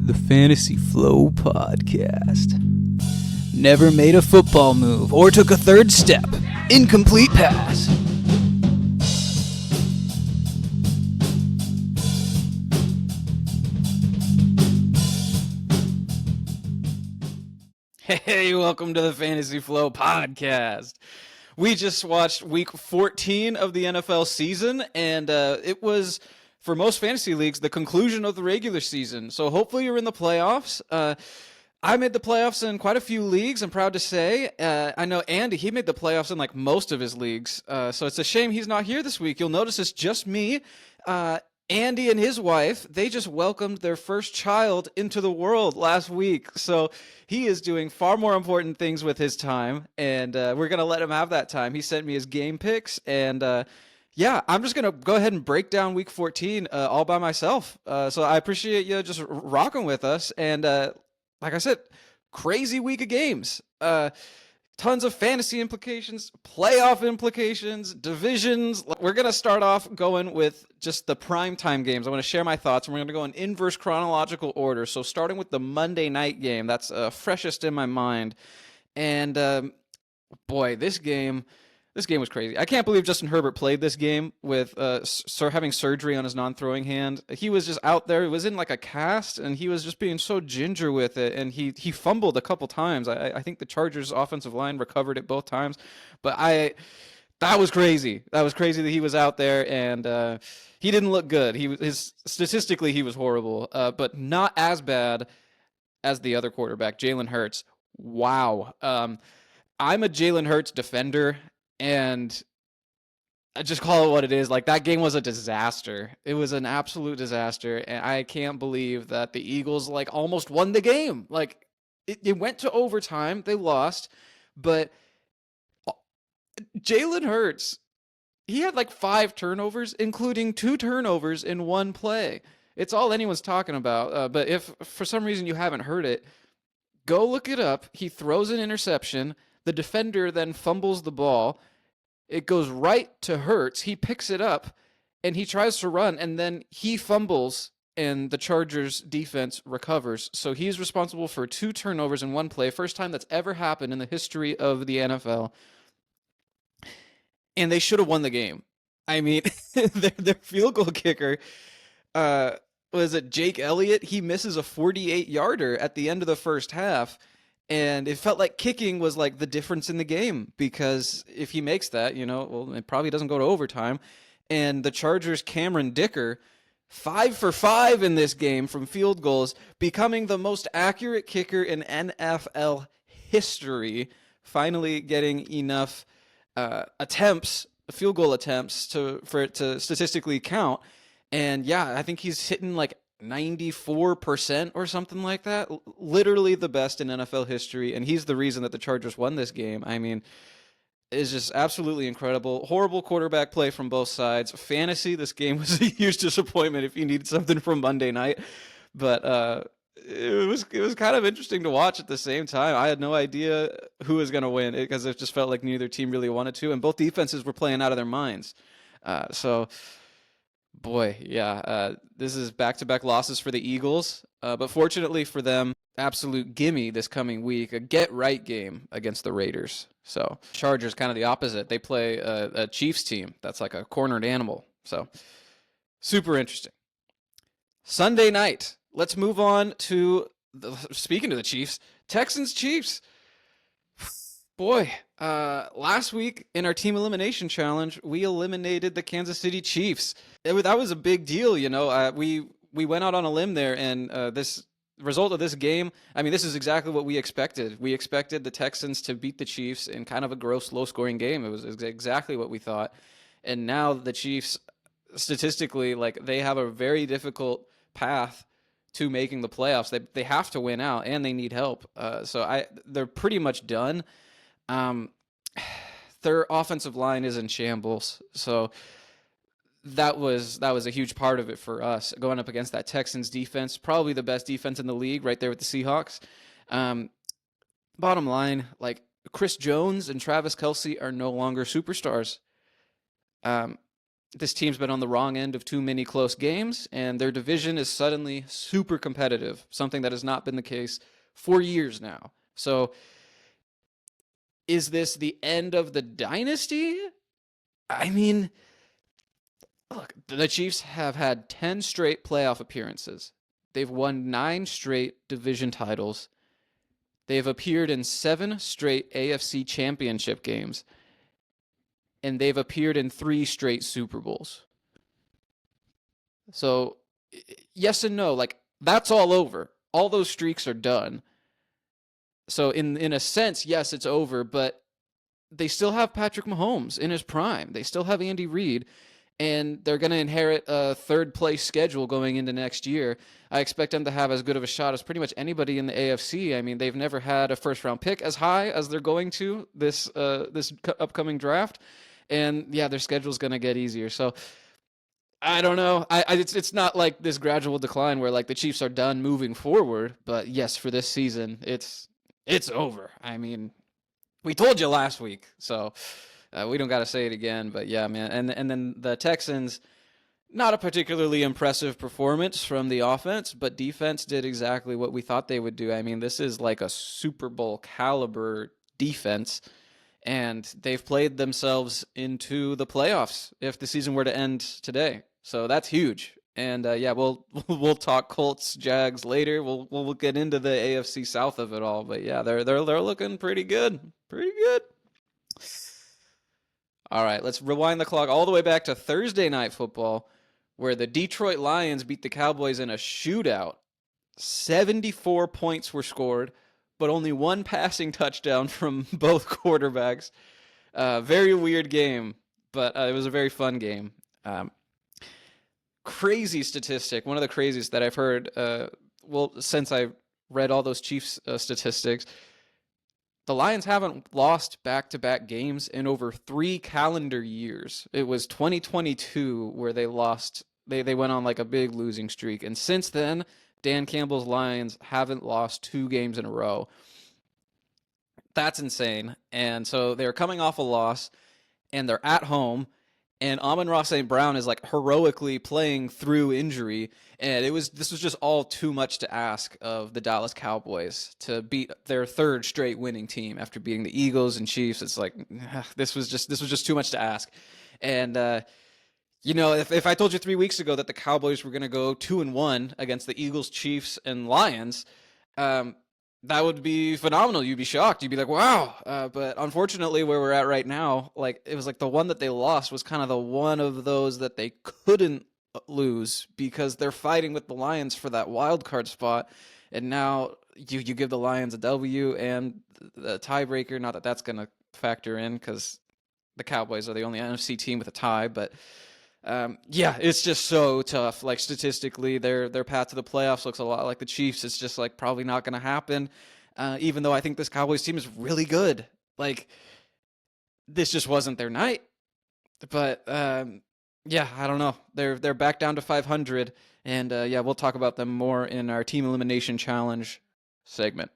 The Fantasy Flow Podcast. Never made a football move or took a third step. Incomplete pass. Hey, welcome to the Fantasy Flow Podcast. We just watched week 14 of the NFL season, and it was, for most fantasy leagues, the conclusion of the regular season. So hopefully you're in the playoffs. I made the playoffs in quite a few leagues, I'm proud to say. I know Andy, he made the playoffs in like most of his leagues. So it's a shame he's not here this week. You'll notice it's just me. Andy and his wife, they just welcomed their first child into the world last week. So he is doing far more important things with his time, and we're going to let him have that time. He sent me his game picks, and yeah, I'm just going to go ahead and break down week 14 all by myself. So I appreciate you just rocking with us, and like I said, crazy week of games. Tons of fantasy implications, playoff implications, divisions. We're going to start off going with just the primetime games. I want to share my thoughts, and we're going to go in inverse chronological order. So starting with the Monday night game, that's freshest in my mind. And boy, this game was crazy. I can't believe Justin Herbert played this game with having surgery on his non-throwing hand. He was just out there. It was in like a cast, and he was just being so ginger with it, and he fumbled a couple times. I think the Chargers' offensive line recovered it both times, but that was crazy. That was crazy that he was out there, and he didn't look good. Statistically, he was horrible, but not as bad as the other quarterback, Jalen Hurts. Wow. I'm a Jalen Hurts defender, and I just call it what it is. Like, that game was a disaster. It was an absolute disaster, and I can't believe that the Eagles, like, almost won the game. Like, it went to overtime. They lost, but Jalen Hurts, he had like 5 turnovers, including 2 turnovers in one play. It's all anyone's talking about, but if for some reason you haven't heard it, go look it up. He throws an interception. The defender then fumbles the ball. It goes right to Hurts. He picks it up, and he tries to run, and then he fumbles, and the Chargers defense recovers. So he's responsible for 2 turnovers in one play. First time that's ever happened in the history of the NFL. And they should have won the game. I mean, their field goal kicker, was it Jake Elliott? He misses a 48-yarder at the end of the first half. And it felt like kicking was like the difference in the game, because if he makes that, well, it probably doesn't go to overtime. And the Chargers' Cameron Dicker, 5 for 5 in this game from field goals, becoming the most accurate kicker in NFL history, finally getting enough field goal attempts for it to statistically count. And yeah, I think he's hitting like 94% or something like that. Literally the best in NFL history, and he's the reason that the Chargers won this game. I mean, it's just absolutely incredible. Horrible quarterback play from both sides. Fantasy, this game was a huge disappointment if you needed something from Monday night. But it was kind of interesting to watch at the same time. I had no idea who was going to win, because it just felt like neither team really wanted to, and both defenses were playing out of their minds. Boy, yeah, this is back-to-back losses for the Eagles, but fortunately for them, absolute gimme this coming week, a get-right game against the Raiders. So Chargers kind of the opposite. They play a Chiefs team that's like a cornered animal. So super interesting. Sunday night, let's move on to, speaking of the Chiefs, Texans-Chiefs. Boy, last week in our team elimination challenge, we eliminated the Kansas City Chiefs. That was a big deal, We went out on a limb there, and this result of this game, I mean, this is exactly what we expected. We expected the Texans to beat the Chiefs in kind of a gross, low-scoring game. It was exactly what we thought. And now the Chiefs, statistically, like, they have a very difficult path to making the playoffs. They have to win out, and they need help. So they're pretty much done. Their offensive line is in shambles, so that was a huge part of it for us, going up against that Texans defense, probably the best defense in the league, right there with the Seahawks. Bottom line, like, Chris Jones and Travis Kelce are no longer superstars. this team's been on the wrong end of too many close games, and their division is suddenly super competitive, something that has not been the case for years now. So, is this the end of the dynasty? I mean, look, the Chiefs have had 10 straight playoff appearances. They've won 9 straight division titles. They've appeared in 7 straight AFC championship games. And they've appeared in 3 straight Super Bowls. So, yes and no. Like, that's all over. All those streaks are done. So, in a sense, yes, it's over, but they still have Patrick Mahomes in his prime. They still have Andy Reid, and they're going to inherit a third place schedule going into next year. I expect them to have as good of a shot as pretty much anybody in the AFC. I mean, they've never had a first round pick as high as they're going to this upcoming draft. And yeah, their schedule's going to get easier. So I don't know. It's not like this gradual decline where like the Chiefs are done moving forward, but yes, for this season, it's over. I mean, we told you last week, so we don't got to say it again. But yeah, man, and then the Texans, not a particularly impressive performance from the offense, but defense did exactly what we thought they would do. I mean, this is like a Super Bowl caliber defense, and they've played themselves into the playoffs if the season were to end today. So that's huge. And yeah, we'll talk Colts, Jags later. We'll get into the AFC South of it all. But yeah, they're looking pretty good, pretty good. All right, let's rewind the clock all the way back to Thursday Night Football, where the Detroit Lions beat the Cowboys in a shootout. 74 points were scored, but only one passing touchdown from both quarterbacks. Very weird game, but it was a very fun game. Crazy statistic, one of the craziest that I've heard, since I read all those Chiefs statistics. The Lions haven't lost back-to-back games in over 3 calendar years. It was 2022 where they lost. They went on like a big losing streak. And since then, Dan Campbell's Lions haven't lost 2 games in a row. That's insane. And so they're coming off a loss, and they're at home, and Amon-Ra St. Brown is like heroically playing through injury, and this was just all too much to ask of the Dallas Cowboys to beat their 3rd straight winning team after beating the Eagles and Chiefs. It's like this was just too much to ask. And if I told you 3 weeks ago that the Cowboys were going to go 2-1 against the Eagles, Chiefs, and Lions, that would be phenomenal. You'd be shocked. You'd be like, wow. But unfortunately, where we're at right now, like it was like the one that they lost was kind of the one of those that they couldn't lose because they're fighting with the Lions for that wild card spot. And now you give the Lions a W and the tiebreaker. Not that that's going to factor in because the Cowboys are the only NFC team with a tie, but yeah, it's just so tough. Like statistically, their path to the playoffs looks a lot like the Chiefs. It's just like probably not going to happen. Even though I think this Cowboys team is really good, like this just wasn't their night. But yeah, I don't know. They're back down to 500, and yeah, we'll talk about them more in our team elimination challenge segment.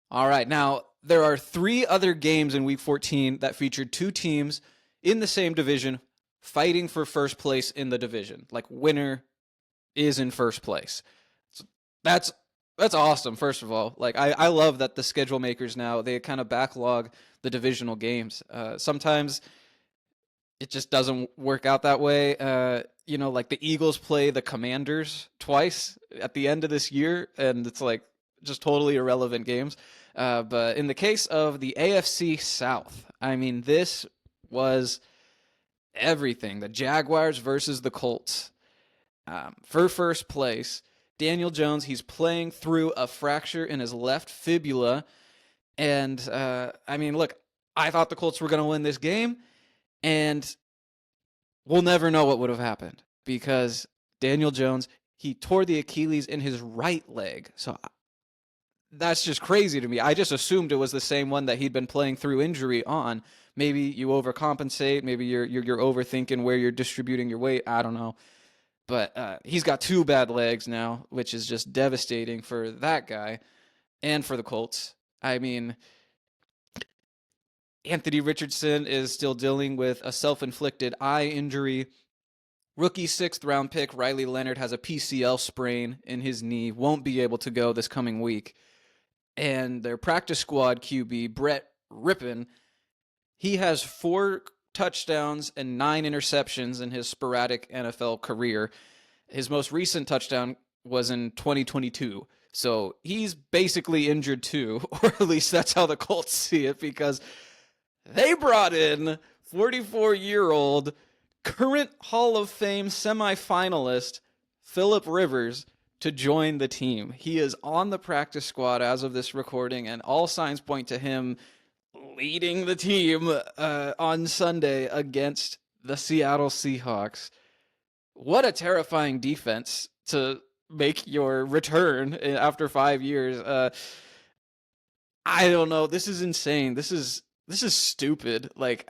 All right, now there are 3 other games in Week 14 that featured 2 teams in the same division fighting for first place in the division. Like winner is in first place. So that's awesome, first of all. Like I love that the schedule makers now, they kind of backlog the divisional games. Sometimes it just doesn't work out that way. Like the Eagles play the Commanders twice at the end of this year, and it's like just totally irrelevant games. But in the case of the AFC South, I mean, this was everything. The Jaguars versus the Colts. For first place, Daniel Jones, he's playing through a fracture in his left fibula. And, I mean, look, I thought the Colts were going to win this game, and we'll never know what would have happened because Daniel Jones, he tore the Achilles in his right leg. So that's just crazy to me. I just assumed it was the same one that he'd been playing through injury on. Maybe you overcompensate. Maybe you're overthinking where you're distributing your weight. I don't know. But he's got 2 bad legs now, which is just devastating for that guy and for the Colts. I mean, Anthony Richardson is still dealing with a self-inflicted eye injury. Rookie 6th-round pick Riley Leonard has a PCL sprain in his knee, won't be able to go this coming week. And their practice squad QB, Brett Rippon, he has 4 touchdowns and 9 interceptions in his sporadic NFL career. His most recent touchdown was in 2022. So he's basically injured too, or at least that's how the Colts see it, because they brought in 44-year-old current Hall of Fame semifinalist Phillip Rivers to join the team. He is on the practice squad as of this recording, and all signs point to him leading the team on Sunday against the Seattle Seahawks. What a terrifying defense to make your return after 5 years. I don't know. This is insane. This is stupid. Like,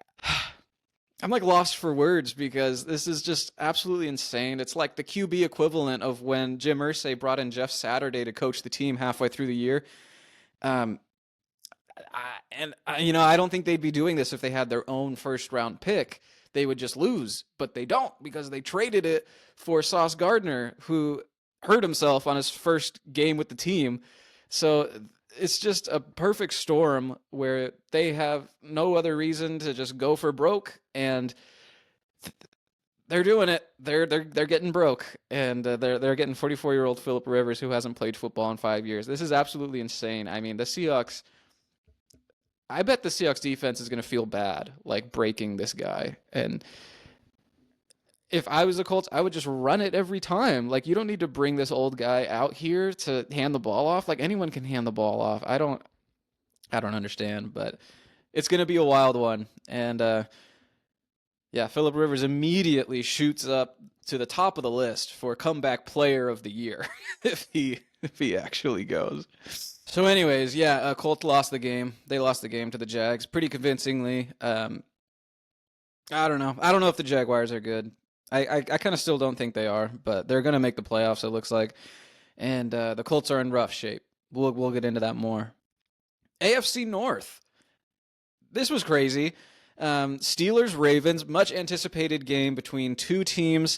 I'm like lost for words because this is just absolutely insane. It's like the QB equivalent of when Jim Irsay brought in Jeff Saturday to coach the team halfway through the year. I don't think they'd be doing this if they had their own first-round pick. They would just lose, but they don't because they traded it for Sauce Gardner, who hurt himself on his first game with the team. So it's just a perfect storm where they have no other reason to just go for broke, and they're doing it. They're getting broke, and they're getting 44-year-old Phillip Rivers, who hasn't played football in 5 years. This is absolutely insane. I mean, the Seahawks. I bet the Seahawks defense is going to feel bad, like breaking this guy. And if I was the Colts, I would just run it every time. Like, you don't need to bring this old guy out here to hand the ball off. Like, anyone can hand the ball off. I don't understand, but it's going to be a wild one. And Phillip Rivers immediately shoots up to the top of the list for comeback player of the year if he actually goes. So anyways, Colts lost the game. They lost the game to the Jags pretty convincingly. I don't know. I don't know if the Jaguars are good. I kind of still don't think they are, but they're going to make the playoffs, it looks like. And the Colts are in rough shape. We'll get into that more. AFC North. This was crazy. Steelers-Ravens, much anticipated game between two teams.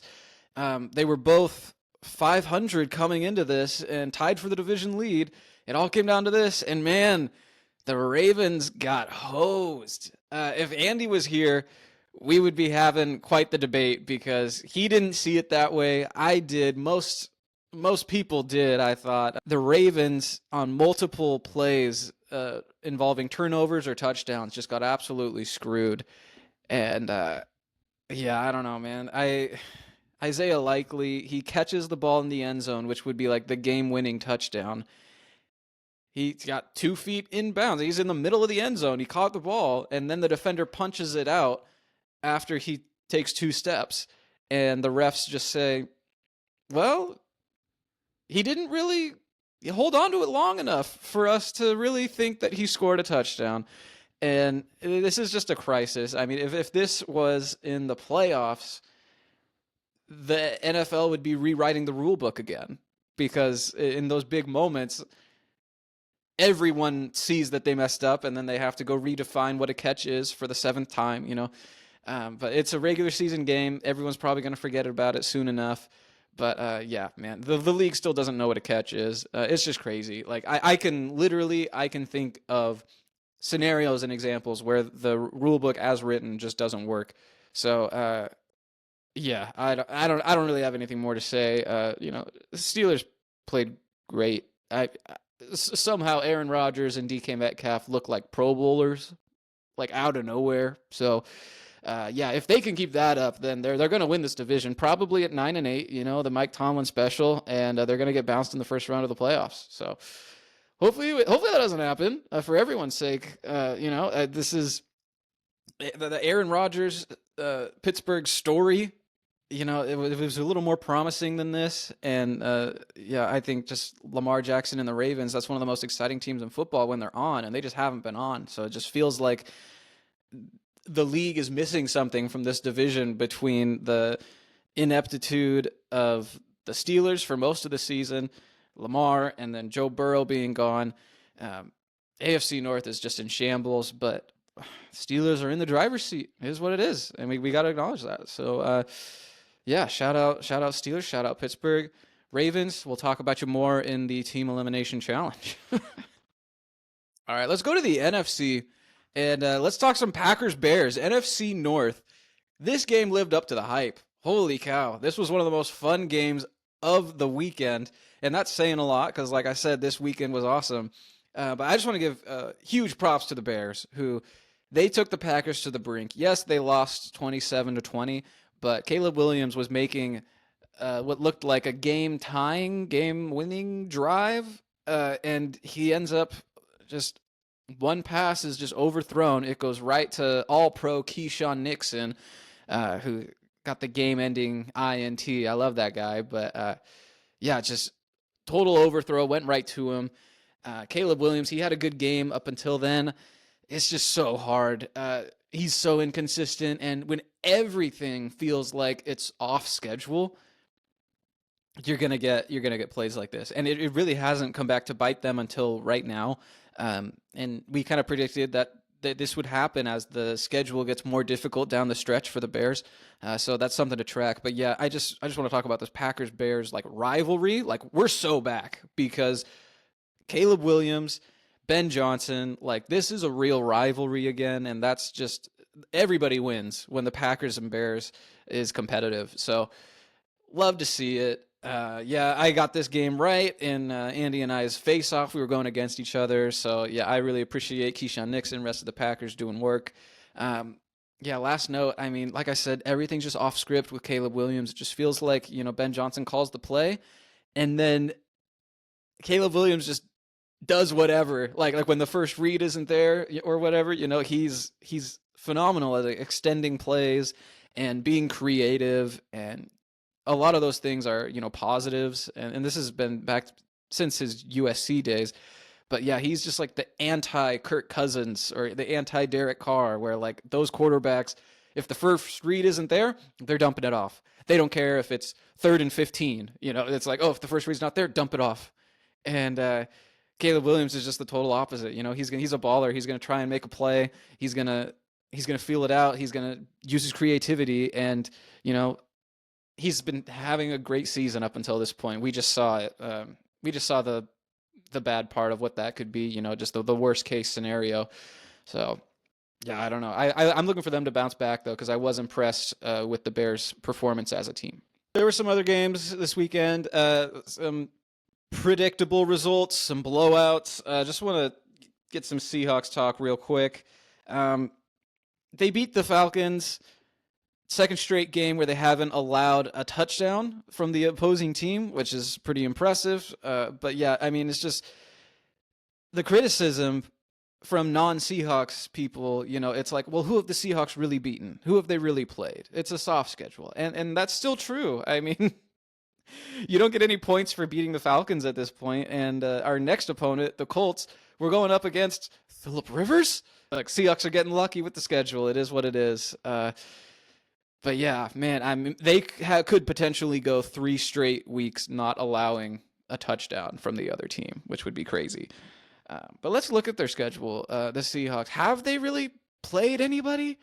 They were both 500 coming into this and tied for the division lead. It all came down to this, and man, the Ravens got hosed. If Andy was here, we would be having quite the debate because he didn't see it that way. I did. Most people did, I thought. The Ravens, on multiple plays involving turnovers or touchdowns, just got absolutely screwed. And, I don't know, man. Isaiah Likely, he catches the ball in the end zone, which would be like the game-winning touchdown. He's got 2 feet inbounds. He's in the middle of the end zone. He caught the ball, and then the defender punches it out after he takes 2 steps. And the refs just say, well, he didn't really hold on to it long enough for us to really think that he scored a touchdown. And this is just a crisis. I mean, if this was in the playoffs, the NFL would be rewriting the rule book again, because in those big moments, everyone sees that they messed up, and then they have to go redefine what a catch is for the 7th time, But it's a regular season game. Everyone's probably going to forget about it soon enough. But man, the league still doesn't know what a catch is. It's just crazy. Like I can think of scenarios and examples where the rule book as written just doesn't work. So I don't really have anything more to say. The Steelers played great. Somehow Aaron Rodgers and DK Metcalf look like Pro Bowlers, like out of nowhere. So, if they can keep that up, then they're going to win this division, probably at 9-8. The Mike Tomlin special, and they're going to get bounced in the first round of the playoffs. So, hopefully that doesn't happen for everyone's sake. This is the Aaron Rodgers Pittsburgh story. It was a little more promising than this. And, I think just Lamar Jackson and the Ravens, that's one of the most exciting teams in football when they're on, and they just haven't been on. So it just feels like the league is missing something from this division between the ineptitude of the Steelers for most of the season, Lamar, and then Joe Burrow being gone. AFC North is just in shambles, but Steelers are in the driver's seat. It is what it is, and we got to acknowledge that. So, Yeah, shout out Steelers, shout out Pittsburgh. Ravens, we'll talk about you more in the team elimination challenge. All right, let's go to the NFC and let's talk some Packers Bears. NFC North. This game lived up to the hype. Holy cow. This was one of the most fun games of the weekend. And that's saying a lot because, like I said, this weekend was awesome. But I just want to give huge props to the Bears, who they took the Packers to the brink. Yes, they lost 27-20, but Caleb Williams was making what looked like a game-tying, game-winning drive, and he ends up just one pass is just overthrown. It goes right to All-Pro Keyshawn Nixon, who got the game-ending INT. I love that guy, but yeah, just total overthrow, went right to him. Caleb Williams, he had a good game up until then. It's just so hard. He's so inconsistent, and when everything feels like it's off schedule, you're gonna get plays like this, and it really hasn't come back to bite them until right now. And we kind of predicted that this would happen as the schedule gets more difficult down the stretch for the Bears. So that's something to track. But yeah, I just want to talk about this Packers Bears like rivalry. Like, we're so back because Caleb Williams, Ben Johnson, like, this is a real rivalry again, and that's just everybody wins when the Packers and Bears is competitive. So love to see it. Yeah, I got this game right in Andy and I's face-off. We were going against each other. So, yeah, I really appreciate Keyshawn Nixon, rest of the Packers doing work. Yeah, last note, I mean, like I said, everything's just off script with Caleb Williams. It just feels like, Ben Johnson calls the play, and then Caleb Williams just does whatever. Like when the first read isn't there or whatever, he's phenomenal at extending plays and being creative, and a lot of those things are, positives. And this has been back since his USC days. But yeah, he's just like the anti-Kirk Cousins or the anti-Derek Carr, where like those quarterbacks, if the first read isn't there, they're dumping it off. They don't care if it's 3rd and 15. It's like, oh, if the first read's not there, dump it off. And Caleb Williams is just the total opposite. He's a baller. He's gonna try and make a play. He's gonna feel it out. He's gonna use his creativity, and he's been having a great season up until this point. We just saw it. We just saw the bad part of what that could be, just the worst case scenario. So, yeah, I don't know. I'm looking for them to bounce back, though, because I was impressed with the Bears' performance as a team. There were some other games this weekend, some predictable results, some blowouts. Just want to get some Seahawks talk real quick. They beat the Falcons. Second straight game where they haven't allowed a touchdown from the opposing team, which is pretty impressive. But yeah, I mean, it's just the criticism from non-Seahawks people, it's like, well, who have the Seahawks really beaten? Who have they really played? It's a soft schedule. And that's still true. I mean, you don't get any points for beating the Falcons at this point. And our next opponent, the Colts, we're going up against Phillip Rivers. Like, Seahawks are getting lucky with the schedule. It is what it is. But yeah, man, they could potentially go 3 straight weeks not allowing a touchdown from the other team, which would be crazy. But let's look at their schedule. The Seahawks, have they really played anybody?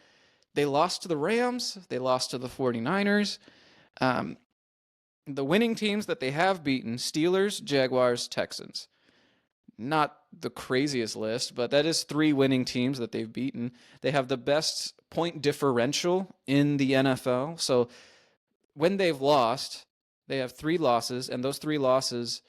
They lost to the Rams. They lost to the 49ers. The winning teams that they have beaten, Steelers, Jaguars, Texans. Not the craziest list, but that is 3 winning teams that they've beaten. They have the best point differential in the NFL. So when they've lost, they have 3 losses, and those 3 losses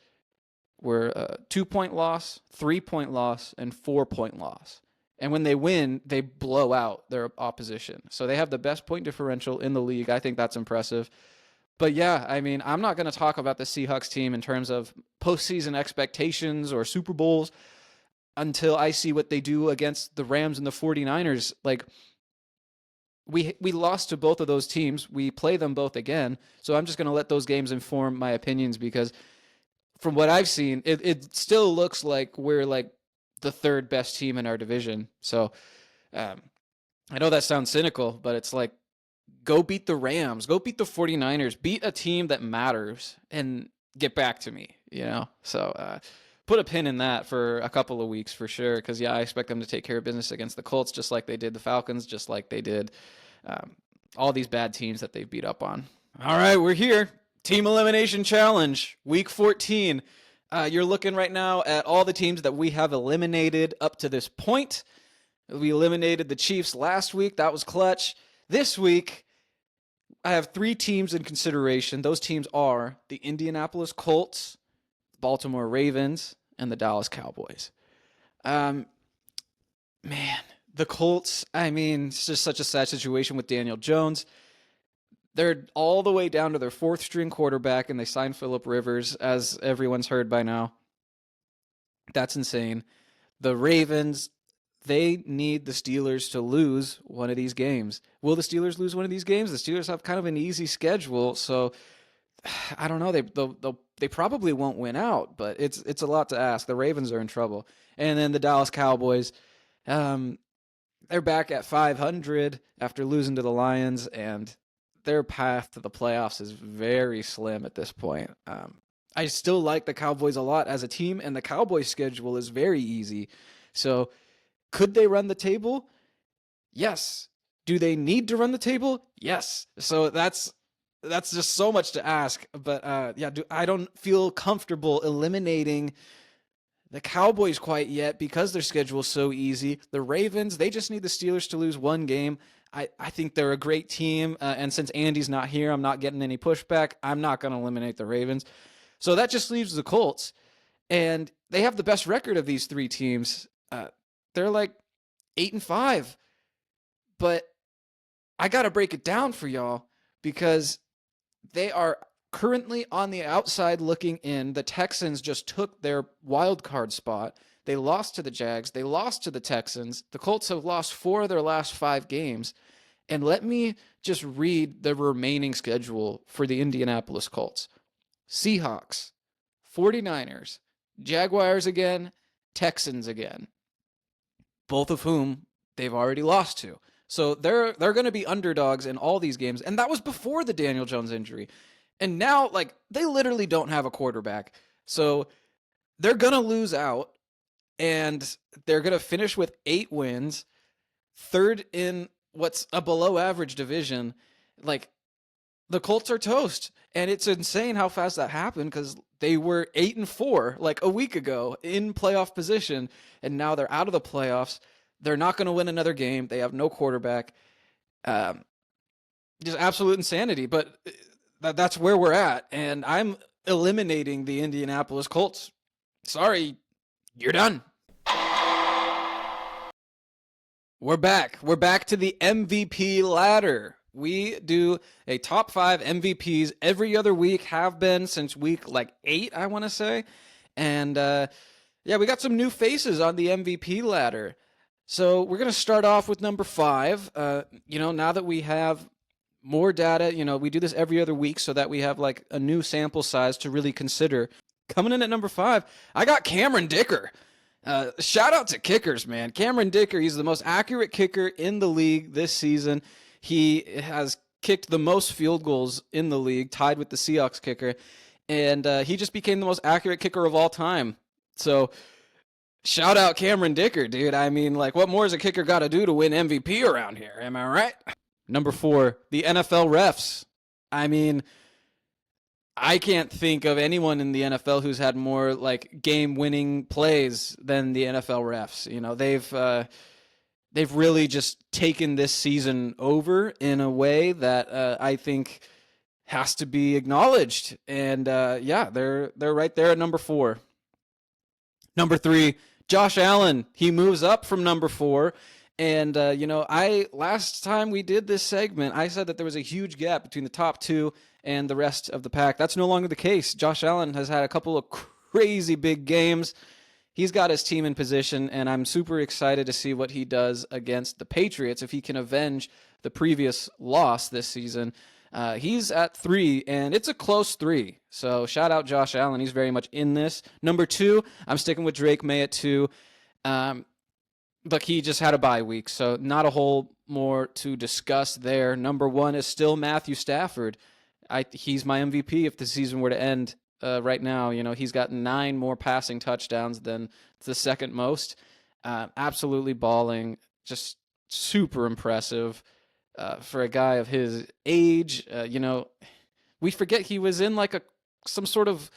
were a 2-point loss, 3-point loss, and 4-point loss. And when they win, they blow out their opposition. So they have the best point differential in the league. I think that's impressive. But yeah, I mean, I'm not going to talk about the Seahawks team in terms of postseason expectations or Super Bowls until I see what they do against the Rams and the 49ers. Like, we lost to both of those teams. We play them both again. So I'm just going to let those games inform my opinions, because from what I've seen, it still looks like we're like the 3rd best team in our division. So I know that sounds cynical, but it's like, go beat the Rams, go beat the 49ers, beat a team that matters, and get back to me, So put a pin in that for a couple of weeks for sure, because, yeah, I expect them to take care of business against the Colts, just like they did the Falcons, just like they did all these bad teams that they've beat up on. All right, we're here. Team Elimination Challenge, Week 14. You're looking right now at all the teams that we have eliminated up to this point. We eliminated the Chiefs last week. That was clutch. This week, I have 3 teams in consideration. Those teams are the Indianapolis Colts, Baltimore Ravens, and the Dallas Cowboys. Man, the Colts, it's just such a sad situation with Daniel Jones. They're all the way down to their 4th string quarterback, and they signed Phillip Rivers, as everyone's heard by now. That's insane. The Ravens, they need the Steelers to lose one of these games. Will the Steelers lose one of these games? The Steelers have kind of an easy schedule, so I don't know. They probably won't win out, but it's a lot to ask. The Ravens are in trouble, and then the Dallas Cowboys. They're back at 500 after losing to the Lions, and their path to the playoffs is very slim at this point. I still like the Cowboys a lot as a team, and the Cowboys' schedule is very easy. So, could they run the table? Yes. Do they need to run the table? Yes. So that's just so much to ask. But I don't feel comfortable eliminating the Cowboys quite yet because their schedule is so easy. The Ravens, they just need the Steelers to lose one game. I think they're a great team, and since Andy's not here, I'm not getting any pushback. I'm not going to eliminate the Ravens. So that just leaves the Colts, and they have the best record of these 3 teams. They're like 8-5, but I got to break it down for y'all because they are currently on the outside looking in. The Texans just took their wild card spot. They lost to the Jags. They lost to the Texans. The Colts have lost 4 of their last 5 games. And let me just read the remaining schedule for the Indianapolis Colts. Seahawks, 49ers, Jaguars again, Texans again, both of whom they've already lost to. So they're going to be underdogs in all these games. And that was before the Daniel Jones injury. And now, they literally don't have a quarterback. So they're going to lose out. And they're going to finish with 8 wins, 3rd in what's a below average division. The Colts are toast. And it's insane how fast that happened because they were 8-4 a week ago in playoff position. And now they're out of the playoffs. They're not going to win another game. They have no quarterback. Just absolute insanity. But that's where we're at. And I'm eliminating the Indianapolis Colts. Sorry, you're done. We're back. We're back to the MVP ladder. We do a top 5 MVPs every other week, have been since week 8, I want to say. And we got some new faces on the MVP ladder. So we're going to start off with number 5. Now that we have more data, we do this every other week so that we have a new sample size to really consider. Coming in at number 5, I got Cameron Dicker. Shout out to kickers, man. Cameron Dicker, he's the most accurate kicker in the league this season. He has kicked the most field goals in the league, tied with the Seahawks kicker, and he just became the most accurate kicker of all time. So, shout out Cameron Dicker, dude. What more has a kicker got to do to win MVP around here? Am I right? Number 4, the NFL refs. I can't think of anyone in the NFL who's had more game-winning plays than the NFL refs. They've really just taken this season over in a way that I think has to be acknowledged. And they're right there at number 4. Number 3, Josh Allen. He moves up from number 4. And last time we did this segment, I said that there was a huge gap between the top 2 and the rest of the pack. That's no longer the case. Josh Allen has had a couple of crazy big games. He's got his team in position, and I'm super excited to see what he does against the Patriots if he can avenge the previous loss this season. He's at 3, and it's a close 3. So shout out Josh Allen. He's very much in this. Number 2, I'm sticking with Drake May at 2. But he just had a bye week, so not a whole more to discuss there. Number 1 is still Matthew Stafford. He's my MVP if the season were to end right now. He's got 9 more passing touchdowns than the second most. Absolutely balling, just super impressive for a guy of his age. we forget he was in like some sort of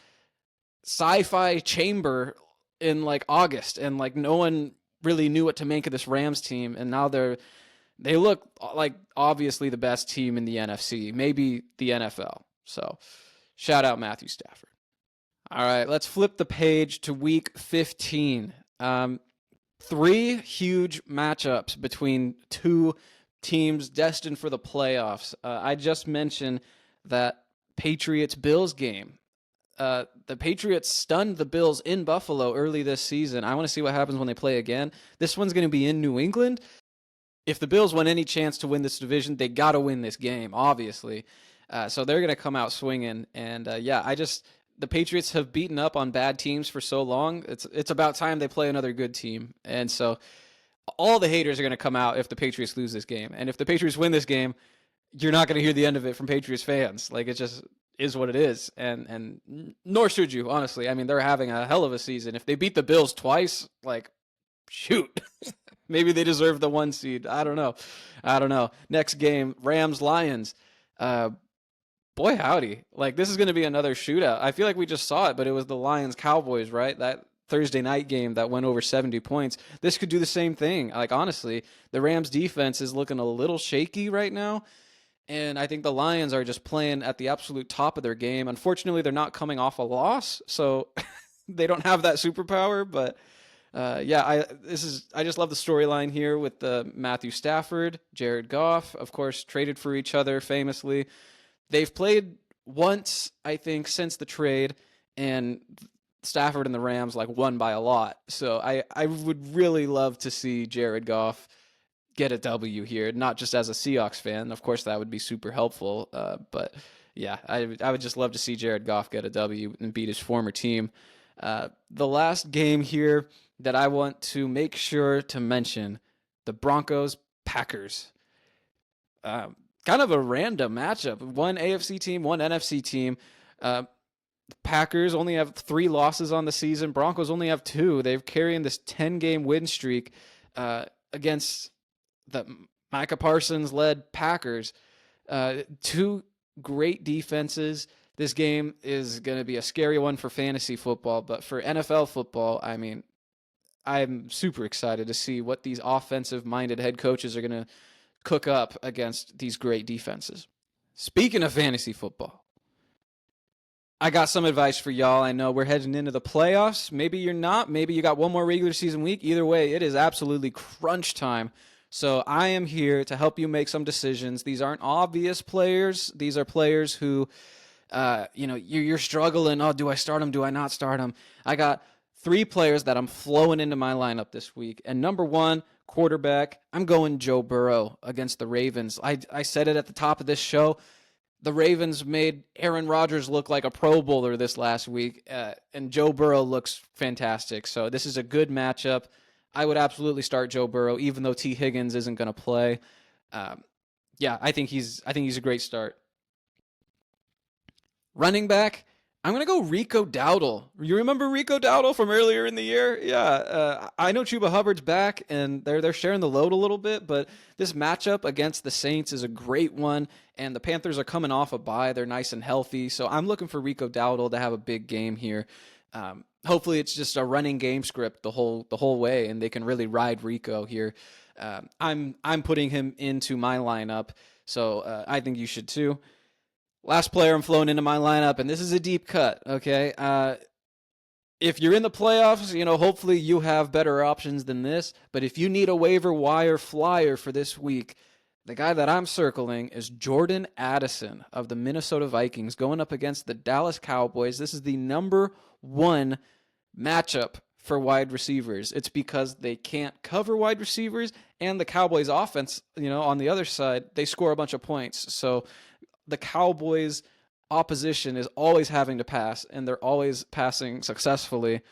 sci-fi chamber in like August, and like no one really knew what to make of this Rams team, and now they look like obviously the best team in the NFC, maybe the NFL. So shout out Matthew Stafford. All right, let's flip the page to week 15. Three huge matchups between two teams destined for the playoffs. I just mentioned that Patriots-Bills game. The Patriots stunned the Bills in Buffalo early this season. I want to see what happens when they play again. This one's going to be in New England. If the Bills want any chance to win this division, they got to win this game, obviously. So they're going to come out swinging. And the Patriots have beaten up on bad teams for so long. It's about time they play another good team. And so all the haters are going to come out if the Patriots lose this game. And if the Patriots win this game, you're not going to hear the end of it from Patriots fans. Like, it just is what it is. And nor should you, honestly. I mean, they're having a hell of a season. If they beat the Bills twice, like, shoot. Maybe they deserve the 1 seed. I don't know. Next game, Rams-Lions. Boy, howdy. Like, this is going to be another shootout. I feel like we just saw it, but it was the Lions-Cowboys, right? That Thursday night game that went over 70 points. This could do the same thing. Like, honestly, the Rams defense is looking a little shaky right now, and I think the Lions are just playing at the absolute top of their game. Unfortunately, they're not coming off a loss, so they don't have that superpower, but I just love the storyline here with Matthew Stafford, Jared Goff, of course, traded for each other famously. They've played once, I think, since the trade, and Stafford and the Rams like won by a lot. So I would really love to see Jared Goff get a W here, not just as a Seahawks fan. Of course, that would be super helpful. But yeah, I would just love to see Jared Goff get a W and beat his former team. The last game here that I want to make sure to mention, the Broncos-Packers. Kind of a random matchup. One AFC team, one NFC team. Packers only have 3 losses on the season. Broncos only have 2. They're carrying this 10-game win streak against the Micah Parsons-led Packers. 2 great defenses. This game is going to be a scary one for fantasy football, but for NFL football, I mean, I'm super excited to see what these offensive-minded head coaches are going to cook up against these great defenses. Speaking of fantasy football, I got some advice for y'all. I know we're heading into the playoffs. Maybe you're not. Maybe you got one more regular season week. Either way, it is absolutely crunch time. So I am here to help you make some decisions. These aren't obvious players. These are players who, you're struggling. Oh, do I start them? Do I not start them? I got 3 players that I'm flowing into my lineup this week. And number 1, quarterback, I'm going Joe Burrow against the Ravens. I said it at the top of this show. The Ravens made Aaron Rodgers look like a Pro Bowler this last week, and Joe Burrow looks fantastic. So this is a good matchup. I would absolutely start Joe Burrow, even though T. Higgins isn't going to play. I think he's a great start. Running back, I'm going to go Rico Dowdle. You remember Rico Dowdle from earlier in the year? Yeah, I know Chuba Hubbard's back, and they're sharing the load a little bit, but this matchup against the Saints is a great one, and the Panthers are coming off a bye. They're nice and healthy, so I'm looking for Rico Dowdle to have a big game here. Hopefully it's just a running game script the whole way, and they can really ride Rico here. I'm putting him into my lineup, so I think you should too. Last player I'm flowing into my lineup, and this is a deep cut, okay? If you're in the playoffs, hopefully you have better options than this. But if you need a waiver wire flyer for this week, the guy that I'm circling is Jordan Addison of the Minnesota Vikings going up against the Dallas Cowboys. This is the number 1 matchup for wide receivers. It's because they can't cover wide receivers, and the Cowboys offense, on the other side, they score a bunch of points. So the Cowboys opposition is always having to pass, and they're always passing successfully.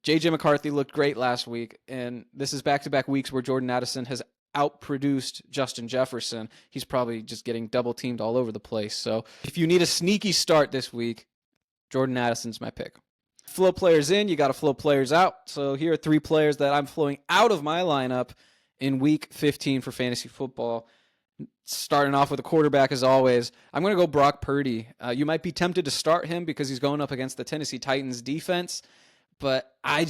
J.J. McCarthy looked great last week, and this is back-to-back weeks where Jordan Addison has outproduced Justin Jefferson. He's probably just getting double-teamed all over the place. So if you need a sneaky start this week, Jordan Addison's my pick. Flow players in, you got to flow players out. So here are 3 players that I'm flowing out of my lineup in week 15 for fantasy football. Starting off with a quarterback as always. I'm going to go Brock Purdy. You might be tempted to start him because he's going up against the Tennessee Titans defense, but I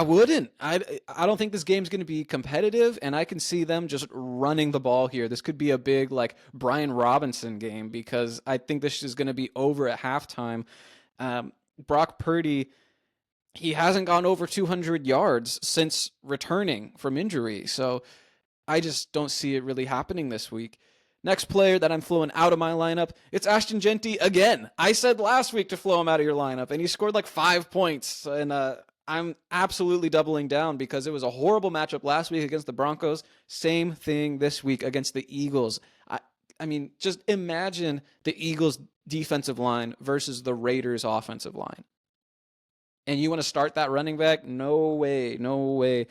wouldn't. I don't think this game's going to be competitive, and I can see them just running the ball here. This could be a big like Brian Robinson game because I think this is going to be over at halftime. Brock Purdy, he hasn't gone over 200 yards since returning from injury, so I just don't see it really happening this week. Next player that I'm flowing out of my lineup, it's Ashton Jeanty again. I said last week to flow him out of your lineup, and he scored like 5 points. And I'm absolutely doubling down because it was a horrible matchup last week against the Broncos. Same thing this week against the Eagles. I mean, just imagine the Eagles' defensive line versus the Raiders' offensive line. And you want to start that running back? No way, no way.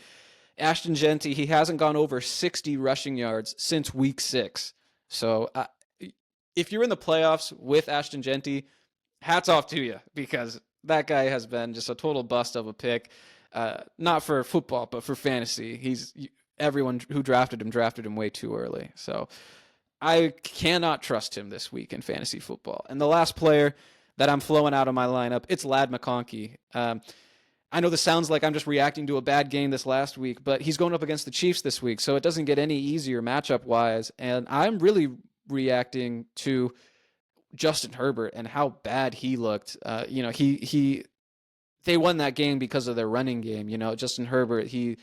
Ashton Jeanty, he hasn't gone over 60 rushing yards since week 6. So if you're in the playoffs with Ashton Jeanty, hats off to you because that guy has been just a total bust of a pick. Not for football, but for fantasy. Everyone who drafted him way too early. So I cannot trust him this week in fantasy football. And the last player that I'm flowing out of my lineup, it's Ladd McConkey. I know this sounds like I'm just reacting to a bad game this last week, but he's going up against the Chiefs this week, so it doesn't get any easier matchup-wise. And I'm really reacting to Justin Herbert and how bad he looked. They won that game because of their running game. Justin Herbert, he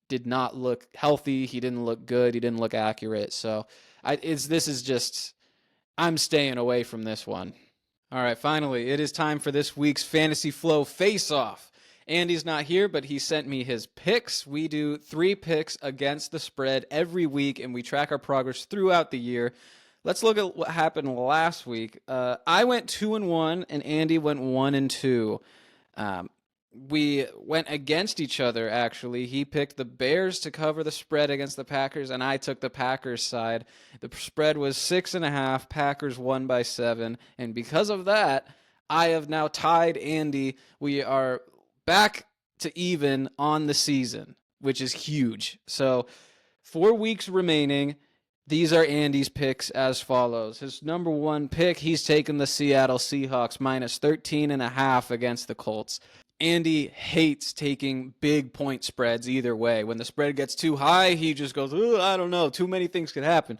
did not look healthy. He didn't look good. He didn't look accurate. So I'm staying away from this one. All right, finally, it is time for this week's Fantasy Flow Face-Off. Andy's not here, but he sent me his picks. We do 3 picks against the spread every week, and we track our progress throughout the year. Let's look at what happened last week. I went 2-1, and Andy went 1-2. We went against each other, actually. He picked the Bears to cover the spread against the Packers, and I took the Packers side. The spread was 6.5. Packers won by 7, and because of that, I have now tied Andy. We are back to even on the season, which is huge. So 4 weeks remaining. These are Andy's picks as follows. His number 1 pick, he's taken the Seattle Seahawks minus 13.5 against the Colts. Andy hates taking big point spreads either way. When the spread gets too high, he just goes, I don't know, too many things could happen.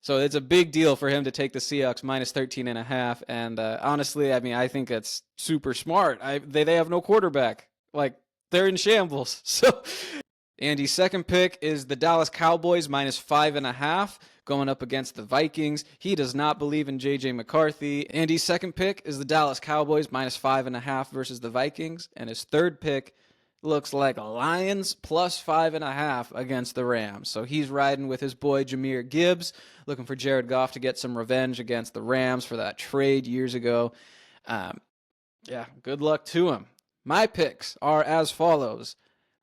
So it's a big deal for him to take the Seahawks minus 13.5. And honestly, I think it's super smart. They have no quarterback. Like, they're in shambles. So Andy's second pick is the Dallas Cowboys minus 5.5 going up against the Vikings. He does not believe in J.J. McCarthy. Andy's second pick is the Dallas Cowboys minus 5.5 versus the Vikings. And his third pick looks like Lions plus 5.5 against the Rams. So he's riding with his boy Jahmyr Gibbs, looking for Jared Goff to get some revenge against the Rams for that trade years ago. Good luck to him. My picks are as follows.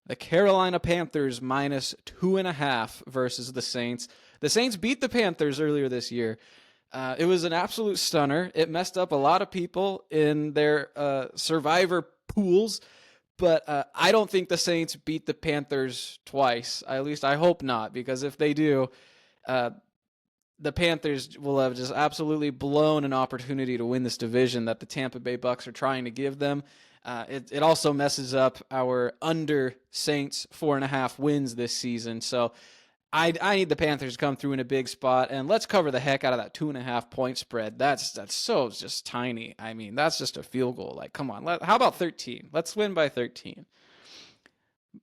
The Carolina Panthers minus 2.5 versus the Saints. The Saints beat the Panthers earlier this year. It was an absolute stunner. It messed up a lot of people in their survivor pools. But I don't think the Saints beat the Panthers twice. At least I hope not, because if they do, the Panthers will have just absolutely blown an opportunity to win this division that the Tampa Bay Bucks are trying to give them. It also messes up our under Saints 4.5 wins this season. So I need the Panthers to come through in a big spot, and let's cover the heck out of that 2.5 point spread. That's so just tiny. That's just a field goal. Like, come on. How about 13? Let's win by 13.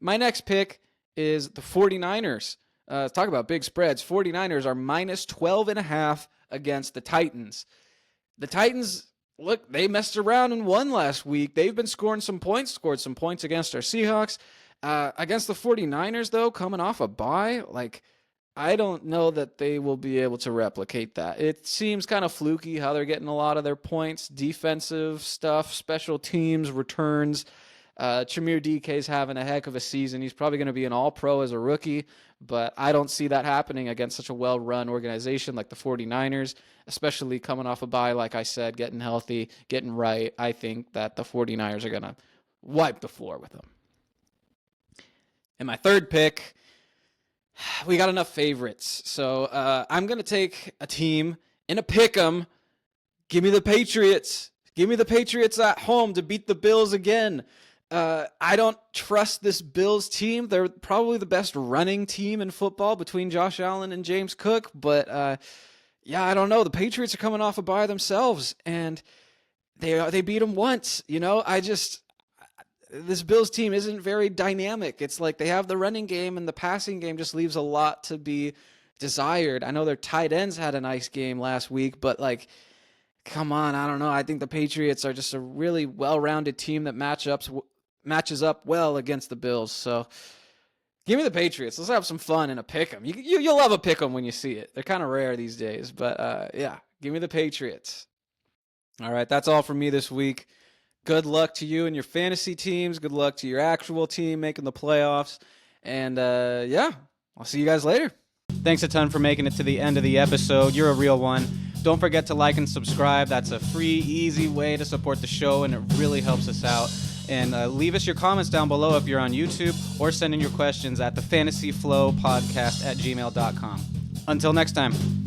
My next pick is the 49ers. Talk about big spreads. 49ers are minus 12.5 against the Titans. The Titans, look, they messed around and won last week. They've been scored some points against our Seahawks. Against the 49ers, though, coming off a bye, I don't know that they will be able to replicate that. It seems kind of fluky how they're getting a lot of their points, defensive stuff, special teams, returns. Jahmyr DK's having a heck of a season. He's probably going to be an all-pro as a rookie, but I don't see that happening against such a well-run organization like the 49ers, especially coming off a bye, like I said, getting healthy, getting right. I think that the 49ers are going to wipe the floor with them. And my third pick, We got enough favorites. So I'm going to take a team in a pick 'em. Give me the Patriots. Give me the Patriots at home to beat the Bills again. I don't trust this Bills team. They're probably the best running team in football between Josh Allen and James Cook. But, I don't know. The Patriots are coming off a bye themselves, and they beat them once. This Bills team isn't very dynamic. It's like they have the running game, and the passing game just leaves a lot to be desired. I know their tight ends had a nice game last week, but come on, I don't know. I think the Patriots are just a really well-rounded team that matches up well against the Bills. So give me the Patriots. Let's have some fun in a pick 'em. You'll love a pick 'em when you see it. They're kind of rare these days, but give me the Patriots. All right, that's all from me this week. Good luck to you and your fantasy teams. Good luck to your actual team making the playoffs. And I'll see you guys later. Thanks a ton for making it to the end of the episode. You're a real one. Don't forget to like and subscribe. That's a free, easy way to support the show, and it really helps us out. And leave us your comments down below if you're on YouTube, or send in your questions at thefantasyflowpodcast@gmail.com. Until next time.